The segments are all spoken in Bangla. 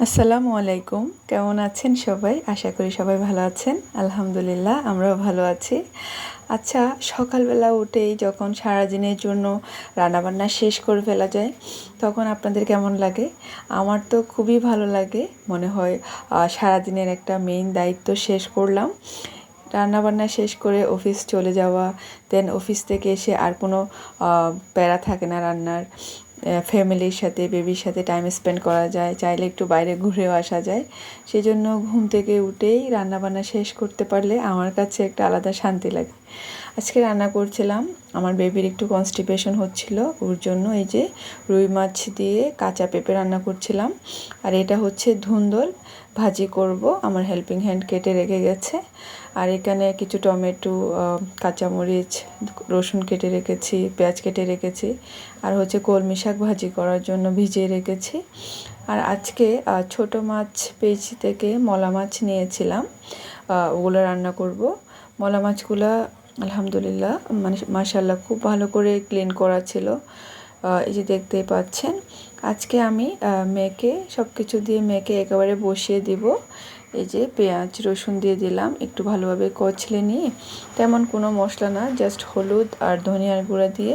আসসালামু আলাইকুম, কেমন আছেন সবাই? আশা করি সবাই ভালো আছেন। আলহামদুলিল্লাহ, আমরাও ভালো আছি। আচ্ছা, সকালবেলা উঠেই যখন সারাদিনের জন্য রান্নাবান্না শেষ করে ফেলা যায়, তখন আপনাদের কেমন লাগে? আমার তো খুবই ভালো লাগে। মনে হয় সারাদিনের একটা মেইন দায়িত্ব শেষ করলাম। রান্নাবান্না শেষ করে অফিস চলে যাওয়া, দেন অফিস থেকে এসে আর কোনো প্যারা থাকে না রান্নার। ফ্যামিলির সাথে, বেবির সাথে টাইম স্পেন্ড করা যায়, চাইলে একটু বাইরে ঘুরেও আসা যায়। সেই জন্য ঘুম থেকে উঠেই রান্নাবান্না শেষ করতে পারলে আমার কাছে একটা আলাদা শান্তি লাগে। আজকে রান্না করছিলাম, আমার বেবির একটু কনস্টিপেশন হচ্ছিল, ওর জন্য এই যে রুই মাছ দিয়ে কাঁচা পেঁপে রান্না করছিলাম। আর এটা হচ্ছে ধুন্দল ভাজি করব, আমার হেল্পিং হ্যান্ড কেটে রেখে গেছে। আর এখানে কিছু টমেটো, কাঁচামরিচ, রসুন কেটে রেখেছি, পেঁয়াজ কেটে রেখেছি। আর হচ্ছে কলমি শাক ভাজি করার জন্য ভিজিয়ে রেখেছি। আর আজকে ছোট মাছ পেয়েছি থেকে মলা মাছ নিয়েছিলাম, ওগুলো রান্না করব। মলা মাছগুলো আলহামদুলিল্লাহ, মানে মাশাআল্লাহ খুব ভালো করে ক্লিন করা ছিল। এই যে দেখতেই পাচ্ছেন। আজকে আমি মেখে সব কিছু দিয়ে মেখে একেবারে বসিয়ে দিব। এই যে পেঁয়াজ রসুন দিয়ে দিলাম, একটু ভালোভাবে কচলে নিয়ে, তেমন কোনো মশলা না, জাস্ট হলুদ আর ধনিয়ার গুঁড়া দিয়ে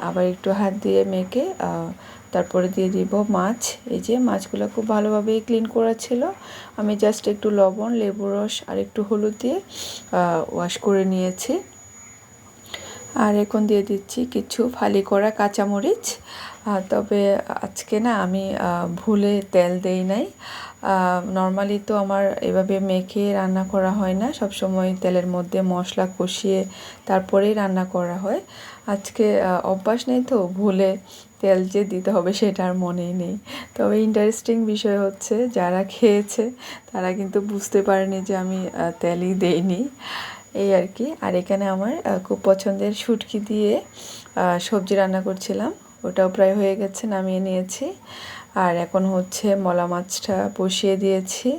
আবার একটু হাত দিয়ে মেখে তারপরে দিয়ে দিব মাছ। এই যে মাছগুলো খুব ভালোভাবে ক্লিন করা ছিল, আমি জাস্ট একটু লবণ, লেবু রস আর একটু হলুদ দিয়ে ওয়াশ করে নিয়েছি। আর এখন দিয়ে দিচ্ছি কিছু ফালি করা কাঁচামরিচ। তবে আজকে না আমি ভুলে তেল দেই নাই। নর্মালি তো আমার এভাবে মেখে রান্না করা হয় না, সব সময় তেলের মধ্যে মশলা কষিয়ে তারপরেই রান্না করা হয়। আজকে অভ্যাস নেই তো, ভুলে তেল যে দিতে হবে সেটা আর মনেই নেই। তবে ইন্টারেস্টিং বিষয় হচ্ছে, যারা খেয়েছে তারা কিন্তু বুঝতে পারেনি যে আমি তেলই দেইনি, এই আর কি। আর এখানে আমার খুব পছন্দের শুটকি দিয়ে সবজি রান্না করছিলাম, ওটাও প্রায় হয়ে গেছে, নামিয়ে নিয়েছি। আর এখন হচ্ছে মলা মাছটা বসিয়ে দিয়েছি।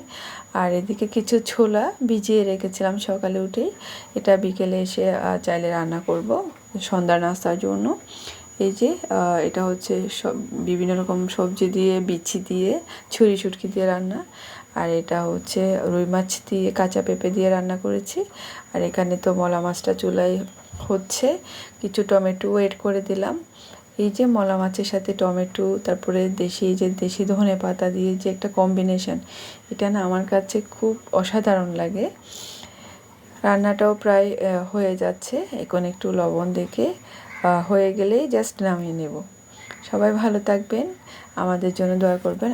আর এদিকে কিছু ছোলা ভিজিয়ে রেখেছিলাম সকালে উঠেই, এটা বিকেলে এসে চাইলে রান্না করব সন্ধ্যার নাস্তার জন্য। এই যে এটা হচ্ছে সব বিভিন্ন রকম সবজি দিয়ে, বিচি দিয়ে, ছুরি শুটকি দিয়ে রান্না। আর এটা হচ্ছে রুই মাছ দিয়ে কাঁচা পেঁপে দিয়ে রান্না করেছি। আর এখানে তো মলা মাছটা চুলায় হচ্ছে, কিছু টমেটো এড করে দিলাম। এই যে মলা মাছের সাথে টমেটো, তারপরে দেশি ধনে পাতা দিয়ে যে একটা কম্বিনেশন, এটা না আমার কাছে খুব অসাধারণ লাগে। রান্নাটাও প্রায় হয়ে যাচ্ছে, এখন একটু লবণ দেখে হয়ে গেলেই জাস্ট নামিয়ে নেব। সবাই ভালো থাকবেন, আমাদের জন্য দোয়া করবেন।